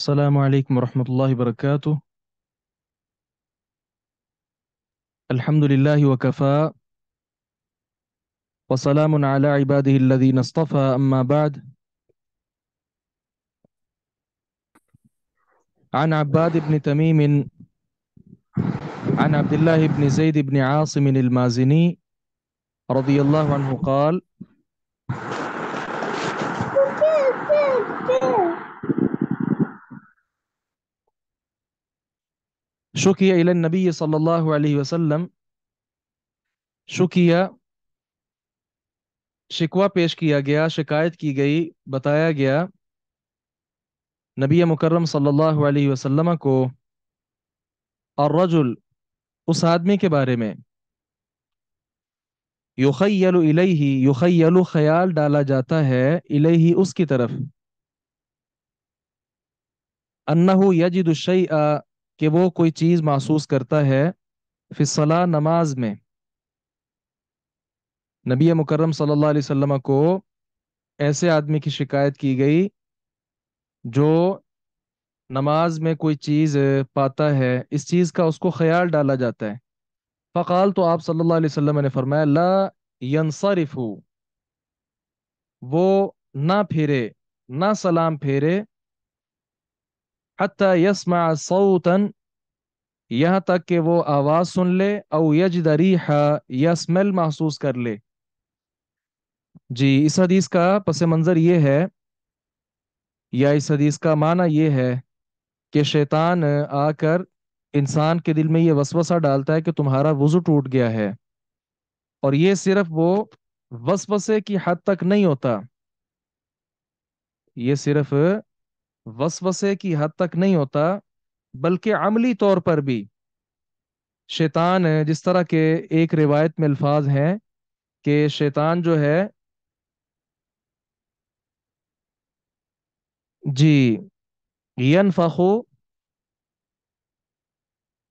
السلام عليكم ورحمة الله وبركاته. الحمد لله وكفى، وسلام على عباده الذين اصطفى. أما بعد، عن عباد بن تميم عن عبد الله بن زيد بن عاصم المازني رضي الله عنه قال: شكي إلى النبي صلى الله عليه وسلم. شکیہ شکوہ پیش کیا گیا، شکایت کی گئی، بتایا گیا نبی مکرم صلی اللہ علیہ وسلم کو، الرجل، اس آدمی کے بارے میں، یخیل الیہ، یخیل خیال ڈالا جاتا ہے، الیہ اس کی طرف، انہ یجد الشیء، کہ وہ کوئی چیز محسوس کرتا ہے، فی الصلاۃ، نماز میں۔ نبی مکرم صلی اللہ علیہ وسلم کو ایسے آدمی کی شکایت کی گئی جو نماز میں کوئی چیز پاتا ہے، اس چیز کا اس کو خیال ڈالا جاتا ہے۔ فقال، تو آپ صلی اللہ علیہ وسلم نے فرمایا، لا ینصرف، وہ نہ پھرے، نہ سلام پھیرے، حتی یسمع صوتا، یہاں تک کہ وہ آواز سن لے، او یجد ریحا، یا اسمیل محسوس کر لے۔ جی، اس حدیث کا پس منظر یہ ہے، یا اس حدیث کا معنی یہ ہے کہ شیطان آ کر انسان کے دل میں یہ وسوسہ ڈالتا ہے کہ تمہارا وضو ٹوٹ گیا ہے، اور یہ صرف وہ وسوسے کی حد تک نہیں ہوتا، یہ صرف وسوسے کی حد تک نہیں ہوتا، بلکہ عملی طور پر بھی شیطان، جس طرح کے ایک روایت میں الفاظ ہیں کہ شیطان جو ہے، جی، ینفخ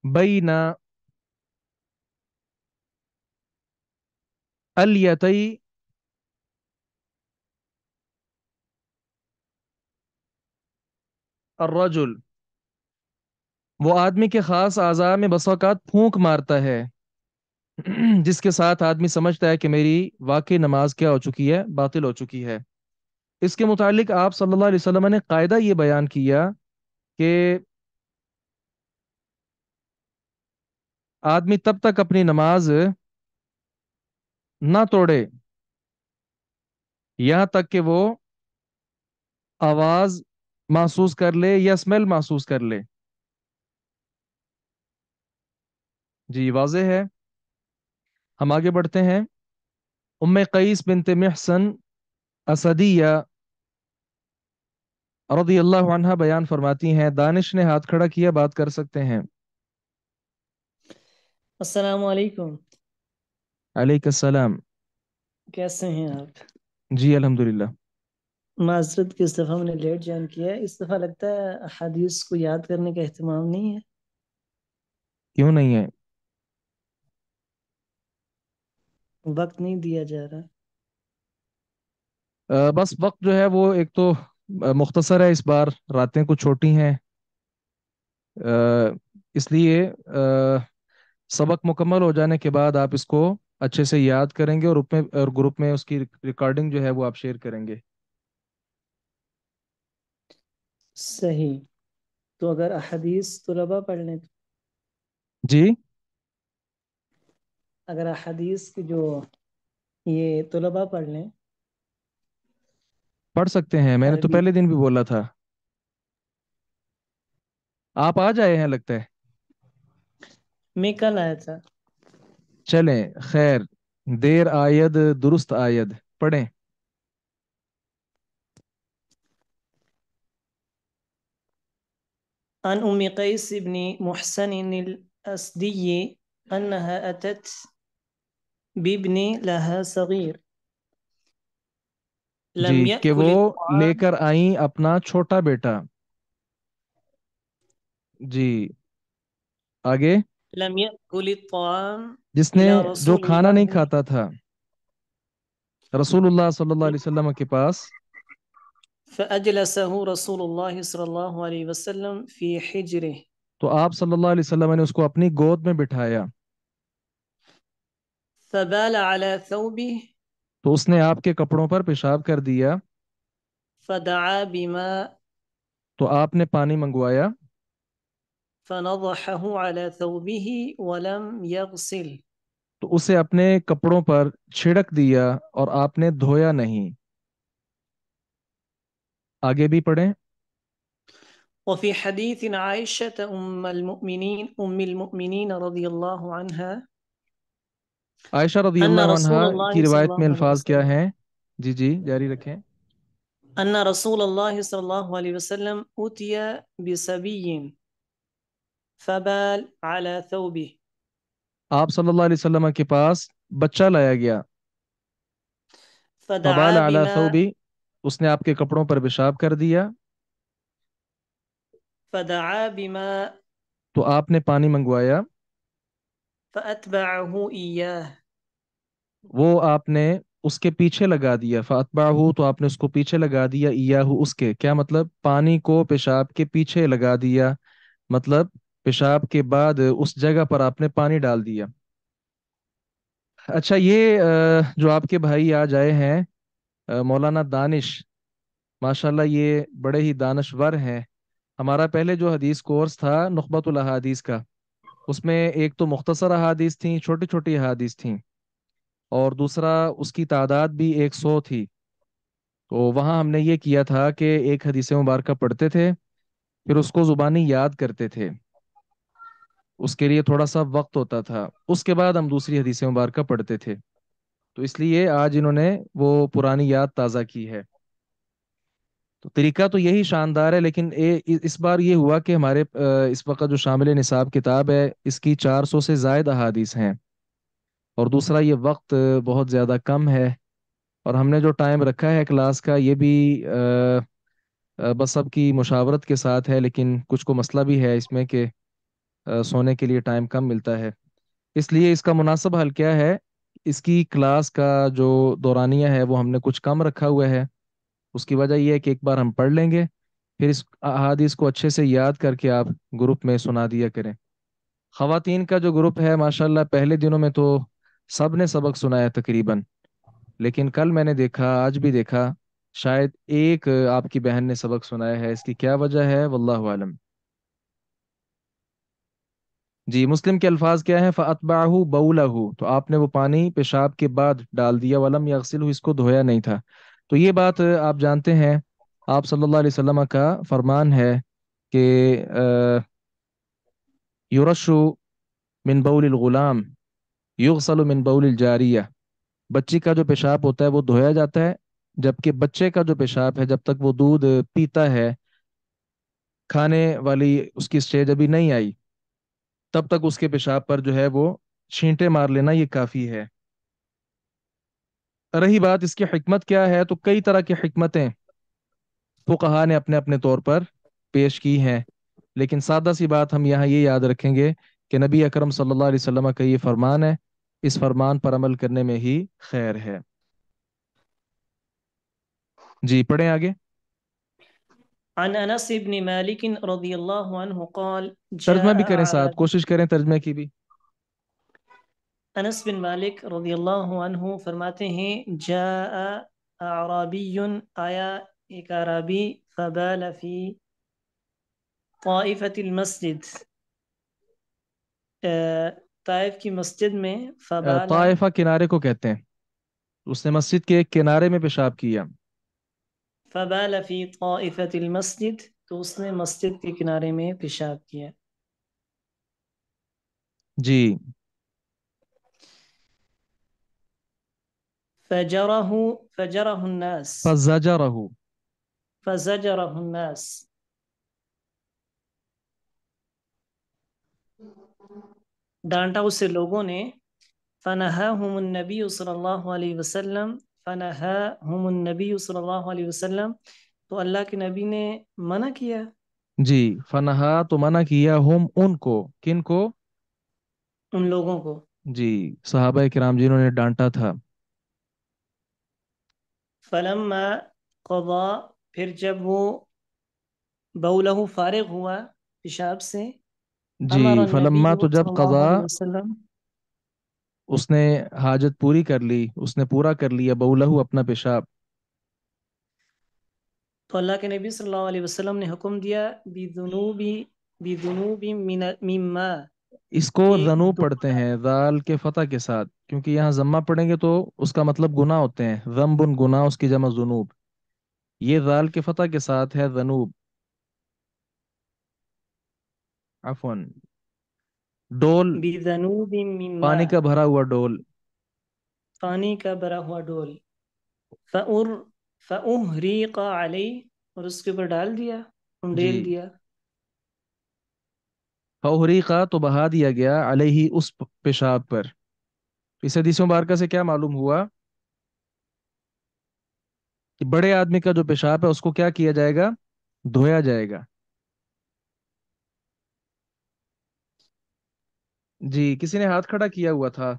بین الیتی الرجل، وہ آدمی کے خاص اعضاء میں بس اوقات پھونک مارتا ہے، جس کے ساتھ آدمی سمجھتا ہے کہ میری واقعی نماز کیا ہو چکی ہے، باطل ہو چکی ہے۔ اس کے متعلق آپ صلی اللہ علیہ وسلم نے قاعدہ یہ بیان کیا کہ آدمی تب تک اپنی نماز نہ توڑے یہاں تک کہ وہ آواز محسوس کر لے یا اسمیل محسوس کر لے۔ جی، واضح ہے۔ ہم آگے بڑھتے ہیں۔ ام قیس بنت محسن اسدیہ رضی اللہ عنہا بیان فرماتی ہیں، دانش نے ہاتھ کھڑا کیا، بات کر سکتے ہیں۔ السلام علیکم، علیک السلام۔ کیسے ہیں آپ؟ جی الحمدللہ۔ معذرت کہ اس دفعہ میں نے لیٹ جوائن کیا ہے، اس دفعہ لگتا ہے احادیث کو یاد کرنے کا اہتمام نہیں ہے، کیوں نہیں ہے؟ وقت نہیں دیا جا رہا۔ بس وقت جو ہے وہ ایک تو مختصر ہے، اس بار راتیں کچھ چھوٹی ہیں، اس لیے سبق مکمل ہو جانے کے بعد آپ اس کو اچھے سے یاد کریں گے، اور گروپ میں اس کی ریکارڈنگ جو ہے وہ آپ شیئر کریں گے۔ صحیح، تو اگر احادیث طلباء پڑھ لیں تو، جی، اگر احادیث کی جو یہ طلباء پڑھ لیں، پڑھ سکتے ہیں، میں نے تو عربی، پہلے دن بھی بولا تھا۔ آپ آ جائے ہیں لگتا ہے۔ میں کل آیا تھا۔ چلیں، خیر، دیر آید درست آید، پڑھیں۔ عن ام قیس بن محسن الاسدی انها اتت بابن لها صغیر جی، لم کہ وہ يأكل لے الطعام کر آئیں اپنا چھوٹا بیٹا۔ جی، آگے، لم يأكل الطعام جس نے، إلى جو رسول کھانا نہیں الله کھاتا تھا رسول اللہ صلی اللہ علیہ وسلم کے پاس، فأجلسه رسول الله صلى الله عليه وسلم في حجره تو آپ صلی اللہ علیہ وسلم نے اس کو اپنی گود میں بٹھایا، فبال على ثوبه تو اس نے آپ کے کپڑوں پر پیشاب کر دیا، فدعا بماء تو آپ نے پانی منگوایا، فنضحه على ثوبه ولم يغسل. تو اسے اپنے کپڑوں پر چھڑک دیا اور آپ نے دھویا نہیں۔ آگے بھی پڑھیں۔ وفي حديث عائشة أم المؤمنين رضي الله عنها عائشہ رضی أن اللہ عنہا رسول کی الله صلى روایت میں الله عليه الفاظ کیا وسلم ہیں؟ جی جی جاری رکھیں۔ أن رسول الله صلى الله عليه وسلم أتي بصبي فبال على ثوبه آپ صلی اللہ علیہ وسلم کے پاس بچہ لایا گیا، فبال فدعا علی بماء ثوبی، اس نے آپ کے کپڑوں پر پیشاب کر دیا، فدعا بماء تو آپ نے پانی منگوایا، فأتبعه إياه. وہ آپ نے اس کے پیچھے لگا دیا، فاتبعہ، تو آپ نے اس کو پیچھے لگا دیا، ایاہ، اس کے کیا مطلب؟ پانی کو پیشاب کے پیچھے لگا دیا، مطلب پیشاب کے بعد اس جگہ پر آپ نے پانی ڈال دیا۔ اچھا، یہ جو آپ کے بھائی آج آئے ہیں، مولانا دانش، ماشاءاللہ یہ بڑے ہی دانشور ہیں۔ ہمارا پہلے جو حدیث کورس تھا نخبۃ الحادیث کا، اس میں ایک تو مختصر احادیث تھیں، چھوٹی چھوٹی احادیث تھیں، اور دوسرا اس کی تعداد بھی 100 تھی۔ تو وہاں ہم نے یہ کیا تھا کہ ایک حدیث مبارکہ پڑھتے تھے، پھر اس کو زبانی یاد کرتے تھے، اس کے لیے تھوڑا سا وقت ہوتا تھا، اس کے بعد ہم دوسری حدیث مبارکہ پڑھتے تھے۔ تو اس لیے آج انہوں نے وہ پرانی یاد تازہ کی ہے۔ تو طریقہ تو یہی شاندار ہے، لیکن اس بار یہ ہوا کہ ہمارے اس وقت جو شامل نصاب کتاب ہے، اس کی 400 سے زائد احادیث ہیں، اور دوسرا یہ وقت بہت زیادہ کم ہے، اور ہم نے جو ٹائم رکھا ہے کلاس کا یہ بھی بس سب کی مشاورت کے ساتھ ہے، لیکن کچھ کو مسئلہ بھی ہے اس میں کہ سونے کے لیے ٹائم کم ملتا ہے۔ اس لیے اس کا مناسب حل کیا ہے؟ اس کی کلاس کا جو دورانیہ ہے وہ ہم نے کچھ کم رکھا ہوا ہے۔ اس کی وجہ یہ ہے کہ ایک بار ہم پڑھ لیں گے، پھر اس احادیث کو اچھے سے یاد کر کے آپ گروپ میں سنا دیا کریں۔ خواتین کا جو گروپ ہے ماشاءاللہ پہلے دنوں میں تو سب نے سبق سنایا تقریباً، لیکن کل میں نے دیکھا، آج بھی دیکھا، شاید ایک آپ کی بہن نے سبق سنایا ہے۔ اس کی کیا وجہ ہے واللہ عالم۔ جی، مسلم کے الفاظ کیا ہیں؟ فَأَتْبَعَهُ بَوْلَهُ، تو آپ نے وہ پانی پیشاب کے بعد ڈال دیا، وَلَمْ يَغْسِلْهُ، اس کو دھویا نہیں تھا۔ تو یہ بات آپ جانتے ہیں، آپ صلی اللہ علیہ وسلم کا فرمان ہے کہ یورش من بول الغلام یغسل من بول الجاریہ، بچی کا جو پیشاب ہوتا ہے وہ دھویا جاتا ہے، جبکہ بچے کا جو پیشاب ہے جب تک وہ دودھ پیتا ہے، کھانے والی اس کی سٹیج ابھی نہیں آئی، تب تک اس کے پیشاب پر جو ہے وہ چھینٹے مار لینا یہ کافی ہے۔ رہی بات اس کی حکمت کیا ہے، تو کئی طرح کی حکمتیں فقہا نے اپنے اپنے طور پر پیش کی ہیں، لیکن سادہ سی بات ہم یہاں یہ یاد رکھیں گے کہ نبی اکرم صلی اللہ علیہ وسلم کا یہ فرمان ہے، اس فرمان پر عمل کرنے میں ہی خیر ہے۔ جی پڑھیں آگے۔ عن أنس بن مالك رضي الله عنه قال ترجمہ بھی جاء کریں ساتھ، أعرابي. کوشش کریں ترجمے کی بھی۔ انس بن مالک رضی اللہ عنہ فرماتے ہیں جاء اعرابی، آیا ایک اعرابی، فبال فی طائفة المسجد، طائف کی مسجد میں، فبال طائفہ کنارے کو کہتے ہیں، اس نے مسجد کے ایک کنارے میں پیشاب کیا۔ فبال فی طائفة المسجد، تو اس نے مسجد کے کنارے میں پیشاب کیا۔ جی، فجرہ فجرہ الناس فزجرہ، فزجرہ الناس، ڈانٹا اسے لوگوں نے، فنہاہم النبی صلی اللہ علیہ وسلم، فنہاہم النبی صلی اللہ علیہ وسلم، تو اللہ کے نبی نے منع کیا جی، فنہا تو منع کیا، ہم ان کو، کن کو؟ ان لوگوں کو، جی، صحابہ کرام جنہوں نے ڈانٹا تھا۔ فلما قضا پھر جب وہ بولہ فارغ ہوا پیشاب سے، جی، امر النبی فلما تو جب صلی اللہ قضا، علیہ وسلم، اس نے حاجت پوری کر لی، اس نے پورا کر لیا بولہ اپنا پیشاب. تو اللہ کے نبی صلی اللہ علیہ وسلم نے حکم دیا بذنوب مما، اس کو کہ ذنوب پڑھتے ہیں ذال کے فتح کے ساتھ، کیونکہ یہاں ضمہ پڑھیں گے تو اس کا مطلب گناہ ہوتے ہیں. ذنب گناہ، اس کی جمع ذنوب. یہ ذال کے فتح کے ساتھ ہے ذنوب. عفوا، ڈول، بذنوب مما، پانی کا بھرا ہوا ڈول. پانی کا بھرا ہوا ڈول، فأر فأہریق علیہ، اور اس کے اوپر ڈال دیا، جی، انڈیل دیا. فوریقا تو بہا دیا گیا علیہ اس پیشاب پر. اس حدیث مبارکہ سے کیا معلوم ہوا؟ کہ بڑے آدمی کا جو پیشاب ہے اس کو کیا کیا جائے گا؟ دھویا جائے گا. جی، کسی نے ہاتھ کھڑا کیا ہوا تھا.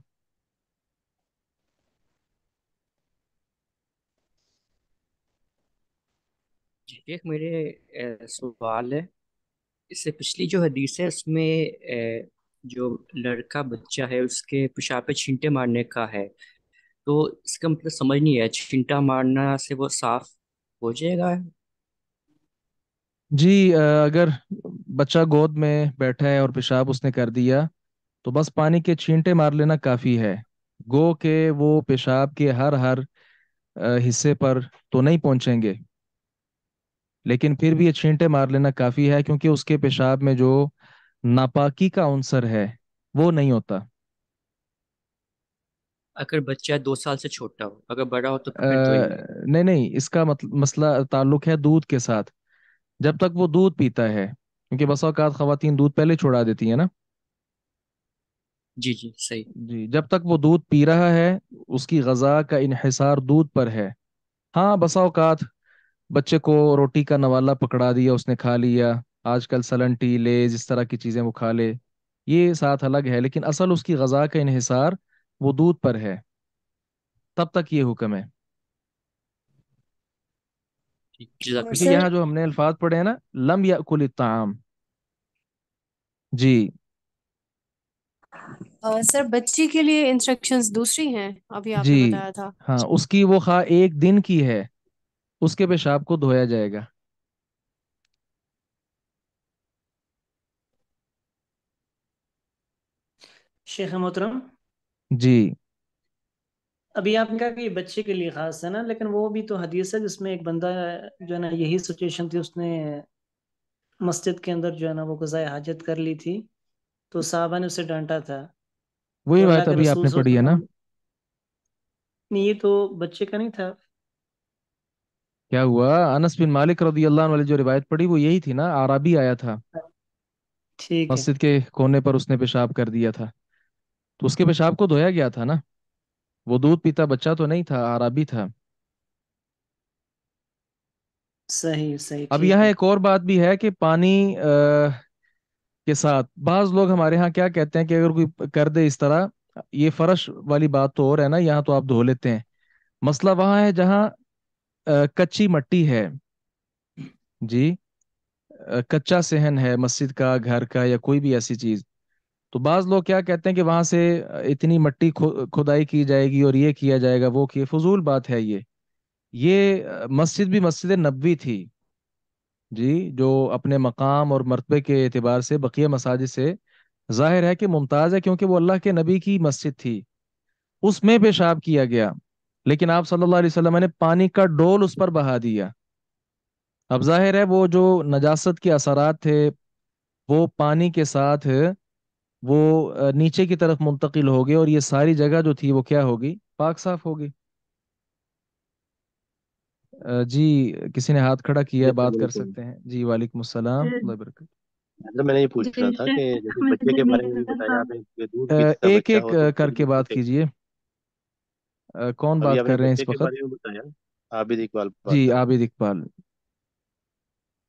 جی ایک میرے سوال ہے، اس سے پچھلی جو حدیث ہے اس میں جو لڑکا بچہ ہے اس کے پیشاب پہ چھینٹے مارنے کا ہے، تو اس کا مطلب سمجھ نہیں ہے، چھینٹا مارنا سے وہ صاف ہو جائے گا؟ جی، اگر بچہ گود میں بیٹھا ہے اور پیشاب اس نے کر دیا تو بس پانی کے چھینٹے مار لینا کافی ہے. گو کہ وہ پیشاب کے ہر ہر حصے پر تو نہیں پہنچیں گے، لیکن پھر بھی یہ چھینٹے مار لینا کافی ہے، کیونکہ اس کے پیشاب میں جو ناپاکی کا عنصر ہے وہ نہیں ہوتا. اگر بچہ 2 سال سے چھوٹا ہو، اگر بڑا ہو تو پھر دھوئیں گے؟ نہیں نہیں، اس کا مسئلہ تعلق ہے دودھ کے ساتھ. جب تک وہ دودھ پیتا ہے، کیونکہ بسا اوقات خواتین دودھ پہلے چھوڑا دیتی ہیں نا. جی جی صحیح. جی، جب تک وہ دودھ پی رہا ہے اس کی غذا کا انحصار دودھ پر ہے. ہاں، بسا اوقات بچے کو روٹی کا نوالا پکڑا دیا، اس نے کھا لیا. آج کل سلنٹی لیز اس طرح کی چیزیں وہ کھا لے، یہ ساتھ الگ ہے، لیکن اصل اس کی غذا کا انحصار وہ دودھ پر ہے. تب تک یہ حکم ہے. ٹھیک، جزاک اور کیونکہ اللہ سر یہاں جو ہم نے الفاظ پڑھے ہیں نا، لم یاکل الطعام. جی سر بچی کے لیے انسٹرکشنز دوسری ہیں، ابھی آپ جی، نے بتایا تھا. ہاں، اس کی وہ خواہ ایک دن کی ہے، اس کے پیشاب کو دھویا جائے گا. شیخ محترم، جی ابھی آپ نے کہا کہ یہ بچے کے لیے خاص ہے نا، لیکن وہ بھی تو حدیث ہے جس میں ایک بندہ جو ہے نا یہی سچویشن تھی، اس نے مسجد کے اندر جو ہے نا وہ قضاء حاجت کر لی تھی، تو صحابہ نے اسے ڈانٹا تھا. وہی تو اللہ بات کے ابھی آپ رسول نے صلی پڑھی ہے اللہ نا. علیہ وسلم، نہیں یہ تو بچے کا نہیں تھا. کیا ہوا؟ انس بن مالک رضی اللہ عنہ والی جو روایت پڑھی وہ یہی تھی نا، عربی آیا تھا ٹھیک ہے. مسجد کے کونے پر، اس نے پیشاب کر دیا تھا تو اس کے پیشاب کو دھویا گیا تھا نا. وہ دودھ پیتا بچہ تو نہیں تھا، عربی تھا. صحیح صحیح، اب ٹھیک یہاں ہے. ایک اور بات بھی ہے کہ پانی کے ساتھ بعض لوگ ہمارے ہاں کیا کہتے ہیں کہ اگر کوئی کر دے اس طرح، یہ فرش والی بات تو اور ہے نا، یہاں تو آپ دھو لیتے ہیں. مسئلہ وہاں ہے جہاں کچی مٹی ہے. جی، کچا صحن ہے مسجد کا، گھر کا، یا کوئی بھی ایسی چیز. تو بعض لوگ کیا کہتے ہیں کہ وہاں سے اتنی مٹی کھدائی کی جائے گی اور یہ کیا جائے گا، وہ کیے، فضول بات ہے یہ. یہ مسجد بھی مسجد نبوی تھی. جی، جو اپنے مقام اور مرتبے کے اعتبار سے بقیہ مساجد سے ظاہر ہے کہ ممتاز ہے، کیونکہ وہ اللہ کے نبی کی مسجد تھی. اس میں پیشاب کیا گیا، لیکن آپ صلی اللہ علیہ وسلم نے پانی کا ڈول اس پر بہا دیا. اب ظاہر ہے وہ جو نجاست کے اثرات تھے وہ پانی کے ساتھ وہ نیچے کی طرف منتقل ہو گئے، اور یہ ساری جگہ جو تھی وہ کیا ہوگی؟ پاک صاف ہوگی. جی، کسی نے ہاتھ کھڑا کیا جی ہے، السلام بات کر علیکم۔ سکتے ہیں. جی، وعلیکم السلام ورحمۃ اللہ وبرکاتہ. مطلب میں نے یہ پوچھ جی رہا تھا کہ جیسے بچے کے بارے میں بھی بتایا آپ نے کہ دودھ پیتا ایک بچہ ایک ہو تو اس کے کر لیے کے بات ٹھیک ہے۔ کیجئے. کون ابھی بات آپ نے کر رہے ہیں بچے اس کے وقت؟ بارے میں بتایا، عابد اقبال جی، بات کر رہا ہوں۔ عابد اقبال.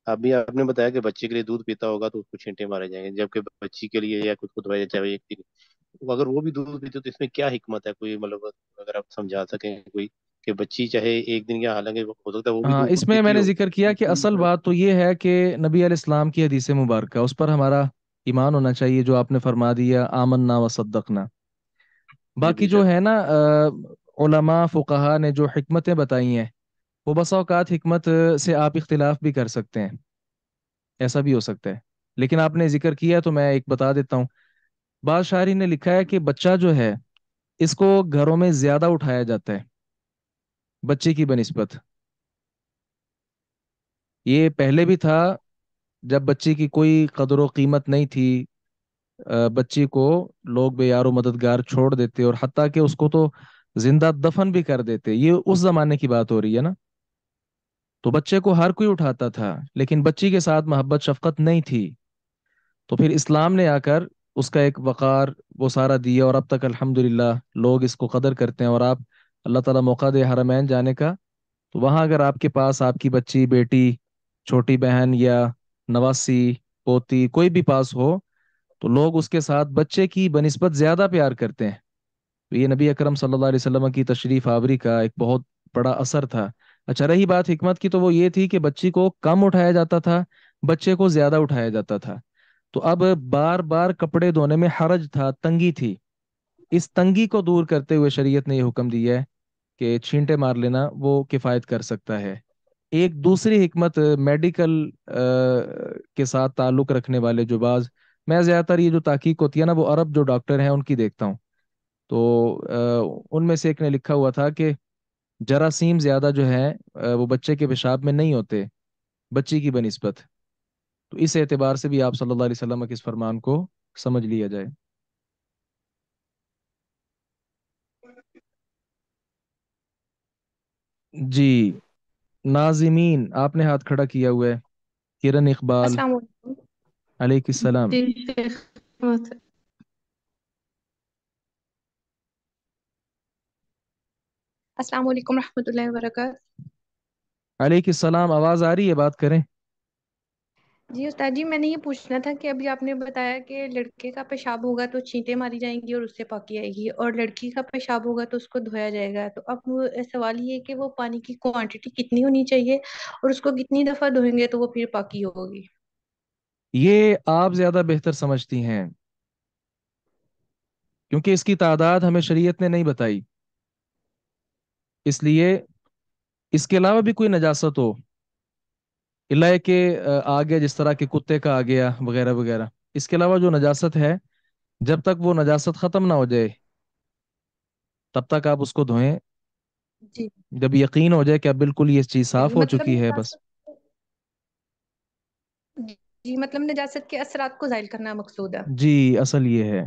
ابھی آپ نے بتایا کہ بچے کے لیے دودھ پیتا ہوگا تو اس کو چھینٹے مارے جائیں گے، جبکہ بچی کے لیے یا خود کو دھویا چاہے ایک دن، تو اگر وہ بھی دودھ پیتے تو اس میں کیا حکمت ہے؟ کوئی مطلب اگر آپ سمجھا سکیں کوئی کہ بچی چاہے ایک دن، یا حالانکہ ہو سکتا ہے وہ بھی ہاں، دودھ اس میں پیتی میں نے ہو ذکر کیا کہ اصل لیکن بات تو یہ ہے کہ نبی علیہ السلام کی حدیث مبارکہ اس پر ہمارا ایمان ہونا چاہیے، جو آپ نے فرما دیا آمنا و صدقنا۔ باقی جی جو سر. ہے نا علماء فقہا نے جو حکمتیں بتائی ہیں، وہ بسا اوقات حکمت سے آپ اختلاف بھی کر سکتے ہیں، ایسا بھی ہو سکتا ہے، لیکن آپ نے ذکر کیا تو میں ایک بتا دیتا ہوں۔ بعض شاعری نے لکھا ہے کہ بچہ جو ہے اس کو گھروں میں زیادہ اٹھایا جاتا ہے بچے کی بنسبت۔ یہ پہلے بھی تھا، جب بچی کی کوئی قدر و قیمت نہیں تھی، بچی کو لوگ بے یار و مددگار چھوڑ دیتے، اور حتیٰ کہ اس کو تو زندہ دفن بھی کر دیتے، یہ اس زمانے کی بات ہو رہی ہے نا۔ تو بچے کو ہر کوئی اٹھاتا تھا، لیکن بچی کے ساتھ محبت شفقت نہیں تھی۔ تو پھر اسلام نے آ کر اس کا ایک وقار وہ سارا دیا، اور اب تک الحمدللہ لوگ اس کو قدر کرتے ہیں۔ اور آپ اللہ تعالیٰ موقع دے حرمین جانے کا، تو وہاں اگر آپ کے پاس آپ کی بچی، بیٹی، چھوٹی بہن یا نواسی، پوتی کوئی بھی پاس ہو، تو لوگ اس کے ساتھ بچے کی بنسبت زیادہ پیار کرتے ہیں۔ تو یہ نبی اکرم صلی اللہ علیہ وسلم کی تشریف آوری کا ایک بہت بڑا اثر تھا۔ اچھا، رہی بات حکمت کی، تو وہ یہ تھی کہ بچی کو کم اٹھایا جاتا تھا، بچے کو زیادہ اٹھایا جاتا تھا۔ تو اب بار بار کپڑے دھونے میں حرج تھا، تنگی تھی، اس تنگی کو دور کرتے ہوئے شریعت نے یہ حکم دیا ہے کہ چھینٹے مار لینا وہ کفایت کر سکتا ہے۔ ایک دوسری حکمت میڈیکل کے ساتھ تعلق رکھنے والے جو بعض، میں زیادہ تر یہ جو تحقیق ہوتی ہے نا وہ عرب جو ڈاکٹر ہیں ان کی دیکھتا ہوں، تو ان میں سے ایک نے لکھا ہوا تھا کہ جراثیم زیادہ جو ہے وہ بچے کے پیشاب میں نہیں ہوتے بچی کی بنسبت۔ تو اس اعتبار سے بھی آپ صلی اللہ علیہ وسلم کے اس فرمان کو سمجھ لیا جائے۔ جی ناظمین، آپ نے ہاتھ کھڑا کیا ہوا ہے، کرن اقبال۔ السلام علیکم. علیکم السلام۔ جی شیخ محترم. السلام علیکم رحمۃ اللہ وبرکاتہ. علیکم السلام، آواز آ رہی ہے؟ بات کریں۔ جی استاد جی، میں نے یہ پوچھنا تھا کہ ابھی آپ نے بتایا کہ لڑکے کا پیشاب ہوگا تو چھینٹیں ماری جائیں گی اور اس سے پاکی آئے گی، اور لڑکی کا پیشاب ہوگا تو اس کو دھویا جائے گا، تو اب سوال یہ ہے کہ وہ پانی کی کوانٹٹی کتنی ہونی چاہیے اور اس کو کتنی دفعہ دھوئیں گے تو وہ پھر پاکی ہوگی؟ یہ آپ زیادہ بہتر سمجھتی ہیں، کیونکہ اس کی تعداد ہمیں شریعت نے نہیں بتائی، اس لیے اس کے علاوہ بھی کوئی نجاست ہو، اللہ کہ آ گیا جس طرح کہ کتے کا آ گیا وغیرہ وغیرہ، اس کے علاوہ جو نجاست ہے، جب تک وہ نجاست ختم نہ ہو جائے تب تک آپ اس کو دھوئیں، جی جب یقین ہو جائے کہ اب بالکل یہ چیز صاف ہو مطلب چکی ہے بس۔ نجاست، جی مطلب نجاست کے اثرات کو زائل کرنا مقصود ہے. جی اصل یہ ہے۔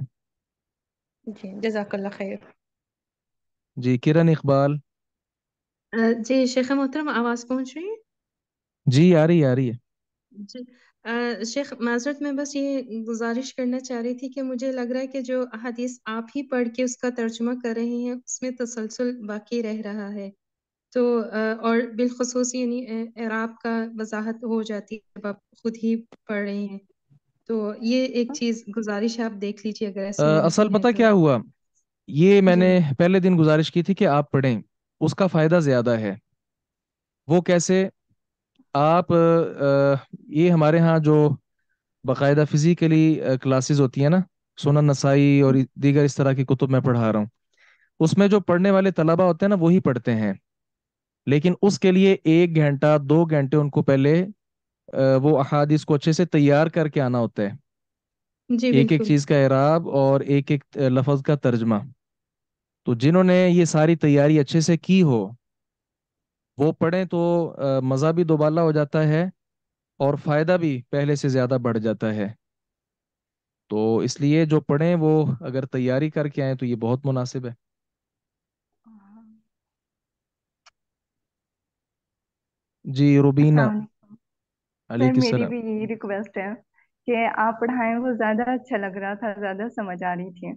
جی جزاک اللہ خیر. جی کرن اقبال۔ جی شیخ محترم، آواز پہنچ رہی ہے؟ جی آ رہی ہے، آ رہی ہے۔ جی شیخ معذرت، میں بس یہ گزارش کرنا چاہ رہی تھی کہ مجھے لگ رہا ہے کہ جو حدیث آپ ہی پڑھ کے اس کا ترجمہ کر رہے ہیں اس میں تسلسل باقی رہ رہا ہے، تو اور بالخصوص یعنی اعراب کا وضاحت ہو جاتی ہے جب آپ خود ہی پڑھ رہے ہیں، تو یہ ایک چیز گزارش ہے، آپ دیکھ لیجیے اگر ایسی اصل ممکن ہے پتہ تو. کیا ہوا، یہ میں جی نے پہلے دن گزارش کی تھی کہ آپ پڑھیں، اس کا فائدہ زیادہ ہے۔ وہ کیسے؟ آپ یہ ہمارے ہاں جو باقاعدہ فزیکلی کلاسز ہوتی ہیں نا، سنن نسائی اور دیگر اس طرح کی کتب میں پڑھا رہا ہوں، اس میں جو پڑھنے والے طلبہ ہوتے ہیں نا وہی پڑھتے ہیں، لیکن اس کے لیے 1 گھنٹہ 2 گھنٹے ان کو پہلے وہ احادیث کو اچھے سے تیار کر کے آنا ہوتا ہے، جی ایک ایک بالکل. چیز کا اعراب اور ایک ایک لفظ کا ترجمہ۔ تو جنہوں نے یہ ساری تیاری اچھے سے کی ہو وہ پڑھیں تو مزہ بھی دوبالا ہو جاتا ہے اور فائدہ بھی پہلے سے زیادہ بڑھ جاتا ہے۔ تو اس لیے جو پڑھیں وہ اگر تیاری کر کے آئیں تو یہ بہت مناسب ہے۔ جی روبینہ۔ السلام علیکم سر، علیکم میری السلام۔ بھی یہی ریکویسٹ ہے کہ آپ پڑھائیں، وہ زیادہ اچھا لگ رہا تھا، زیادہ سمجھ آ رہی تھی،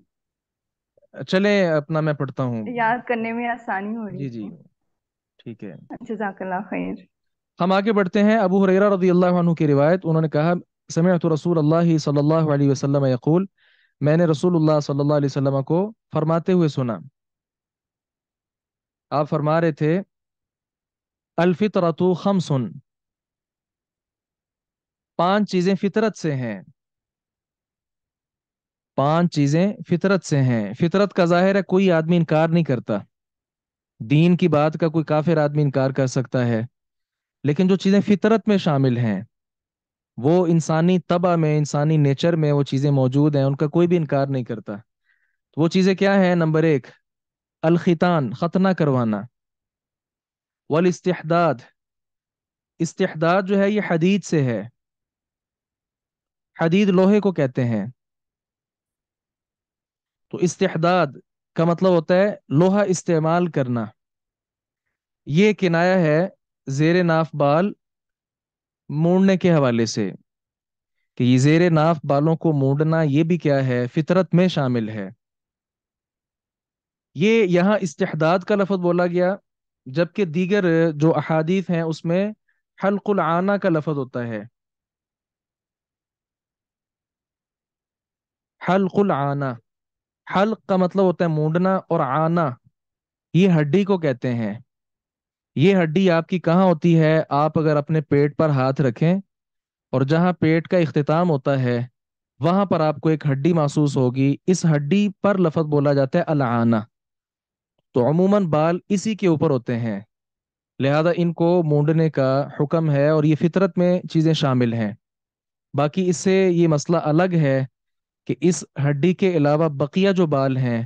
چلیں اپنا میں پڑھتا ہوں۔ یاد کرنے میں آسانی ہو رہی جی جی تھی. ٹھیک ہے، جزاک اللہ خیر. ہم آگے بڑھتے ہیں۔ ابو ہریرہ رضی اللہ عنہ کی روایت، انہوں نے کہا سمعت رسول اللہ صلی اللہ علیہ وسلم یقول، میں نے رسول اللہ صلی اللہ علیہ وسلم کو فرماتے ہوئے سنا، آپ فرما رہے تھے الفطرتو خمسن، 5 چیزیں فطرت سے ہیں، 5 چیزیں فطرت سے ہیں۔ فطرت کا ظاہر ہے کوئی آدمی انکار نہیں کرتا، دین کی بات کا کوئی کافر آدمی انکار کر سکتا ہے، لیکن جو چیزیں فطرت میں شامل ہیں، وہ انسانی طبع میں، انسانی نیچر میں وہ چیزیں موجود ہیں، ان کا کوئی بھی انکار نہیں کرتا۔ تو وہ چیزیں کیا ہیں؟ نمبر 1، الختان، ختنہ کروانا، والاستحداد، استحداد جو ہے یہ حدید سے ہے، حدید لوہے کو کہتے ہیں، تو استحداد کا مطلب ہوتا ہے لوہا استعمال کرنا۔ یہ کنایا ہے زیر ناف بال مونڈنے کے حوالے سے، کہ یہ زیر ناف بالوں کو مونڈنا یہ بھی کیا ہے؟ فطرت میں شامل ہے۔ یہ یہاں استحداد کا لفظ بولا گیا، جبکہ دیگر جو احادیث ہیں اس میں حلق العانہ کا لفظ ہوتا ہے۔ حلق العانہ، حلق کا مطلب ہوتا ہے مونڈنا، اور آنا یہ ہڈی کو کہتے ہیں۔ یہ ہڈی آپ کی کہاں ہوتی ہے؟ آپ اگر اپنے پیٹ پر ہاتھ رکھیں اور جہاں پیٹ کا اختتام ہوتا ہے وہاں پر آپ کو ایک ہڈی محسوس ہوگی، اس ہڈی پر لفظ بولا جاتا ہے العانہ۔ تو عموماً بال اسی کے اوپر ہوتے ہیں، لہذا ان کو مونڈنے کا حکم ہے، اور یہ فطرت میں چیزیں شامل ہیں۔ باقی اس سے یہ مسئلہ الگ ہے کہ اس ہڈی کے علاوہ بقیہ جو بال ہیں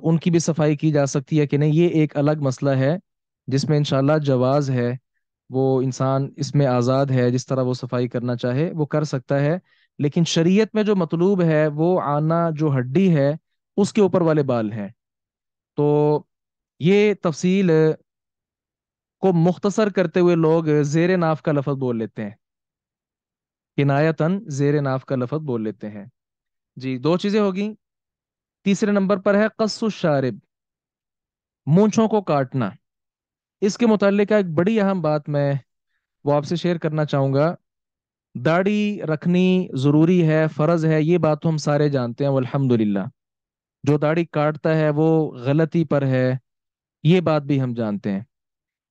ان کی بھی صفائی کی جا سکتی ہے کہ نہیں، یہ ایک الگ مسئلہ ہے جس میں انشاءاللہ جواز ہے، وہ انسان اس میں آزاد ہے، جس طرح وہ صفائی کرنا چاہے وہ کر سکتا ہے۔ لیکن شریعت میں جو مطلوب ہے وہ آنا جو ہڈی ہے اس کے اوپر والے بال ہیں۔ تو یہ تفصیل کو مختصر کرتے ہوئے لوگ زیر ناف کا لفظ بول لیتے ہیں، کنایتاً زیر ناف کا لفظ بول لیتے ہیں۔ جی 2 چیزیں ہوگی۔ تیسرے نمبر پر ہے قص الشارب، مونچھوں کو کاٹنا۔ اس کے متعلق ایک بڑی اہم بات میں وہ آپ سے شیئر کرنا چاہوں گا۔ داڑھی رکھنی ضروری ہے، فرض ہے، یہ بات تو ہم سارے جانتے ہیں والحمدللہ۔ جو داڑھی کاٹتا ہے وہ غلطی پر ہے، یہ بات بھی ہم جانتے ہیں۔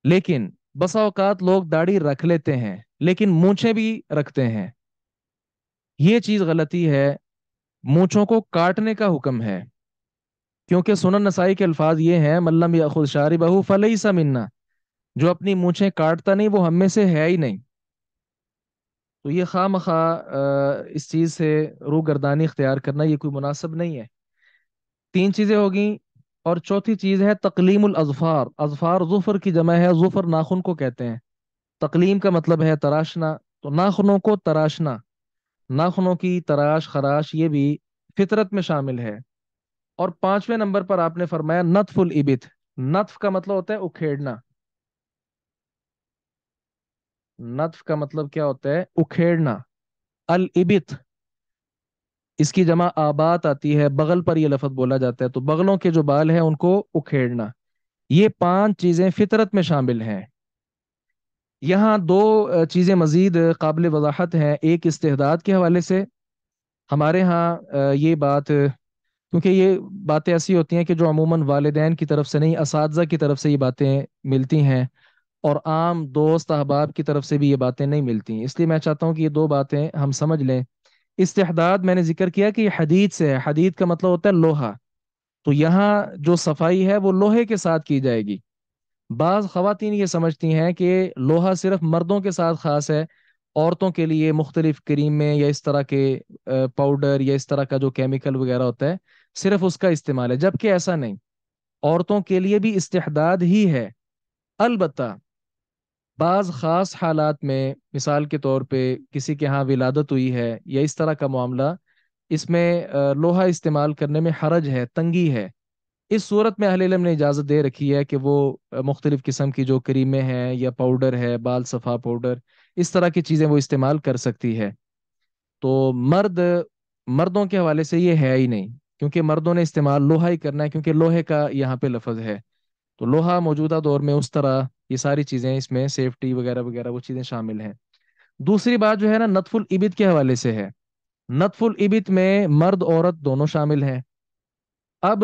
لیکن بسا اوقات لوگ داڑھی رکھ لیتے ہیں لیکن مونچھیں بھی رکھتے ہیں، یہ چیز غلطی ہے۔ مونچھوں کو کاٹنے کا حکم ہے، کیونکہ سنن نسائی کے الفاظ یہ ہیں من لم یأخذ شاربہ فلیس منا، جو اپنی مونچھیں کاٹتا نہیں وہ ہم میں سے ہے ہی نہیں۔ تو یہ خواہ مخواہ اس چیز سے روگردانی اختیار کرنا یہ کوئی مناسب نہیں ہے۔ 3 چیزیں ہوگی، اور چوتھی چیز ہے تقلیم الاظفار۔ اظفار ظفر کی جمع ہے، ظفر ناخن کو کہتے ہیں، تقلیم کا مطلب ہے تراشنا، تو ناخنوں کو تراشنا، ناخنوں کی تراش خراش یہ بھی فطرت میں شامل ہے۔ اور 5ویں نمبر پر آپ نے فرمایا نتف الابت، نتف کا مطلب ہوتا ہے اکھیڑنا، نتف کا مطلب کیا ہوتا ہے؟ اکھیڑنا۔ الابت اس کی جمع آبات آتی ہے، بغل پر یہ لفظ بولا جاتا ہے، تو بغلوں کے جو بال ہیں ان کو اکھیڑنا۔ یہ 5 چیزیں فطرت میں شامل ہیں۔ یہاں 2 چیزیں مزید قابل وضاحت ہیں، ایک استحداد کے حوالے سے۔ ہمارے ہاں یہ بات، کیونکہ یہ باتیں ایسی ہوتی ہیں کہ جو عموماً والدین کی طرف سے نہیں، اساتذہ کی طرف سے یہ باتیں ملتی ہیں، اور عام دوست احباب کی طرف سے بھی یہ باتیں نہیں ملتی، اس لیے میں چاہتا ہوں کہ یہ 2 باتیں ہم سمجھ لیں۔ استحداد میں نے ذکر کیا کہ یہ حدید سے ہے، حدید کا مطلب ہوتا ہے لوہا، تو یہاں جو صفائی ہے وہ لوہے کے ساتھ کی جائے گی۔ بعض خواتین یہ سمجھتی ہیں کہ لوہا صرف مردوں کے ساتھ خاص ہے، عورتوں کے لیے مختلف کریمیں یا اس طرح کے پاؤڈر یا اس طرح کا جو کیمیکل وغیرہ ہوتا ہے صرف اس کا استعمال ہے، جبکہ ایسا نہیں، عورتوں کے لیے بھی استحداد ہی ہے۔ البتہ بعض خاص حالات میں، مثال کے طور پہ کسی کے ہاں ولادت ہوئی ہے یا اس طرح کا معاملہ، اس میں لوہا استعمال کرنے میں حرج ہے، تنگی ہے، اس صورت میں اہل علم نے اجازت دے رکھی ہے کہ وہ مختلف قسم کی جو کریمیں ہیں یا پاؤڈر ہے، بال صفا پاؤڈر، اس طرح کی چیزیں وہ استعمال کر سکتی ہے۔ تو مردوں کے حوالے سے یہ ہے ہی نہیں، کیونکہ مردوں نے استعمال لوہا ہی کرنا ہے، کیونکہ لوہے کا یہاں پہ لفظ ہے، تو لوہا موجودہ دور میں اس طرح یہ ساری چیزیں اس میں سیفٹی وغیرہ وغیرہ وہ چیزیں شامل ہیں۔ دوسری بات جو ہے نا نتف الابط کے حوالے سے ہے، نتف الابط میں مرد عورت دونوں شامل ہیں۔ اب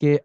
کہ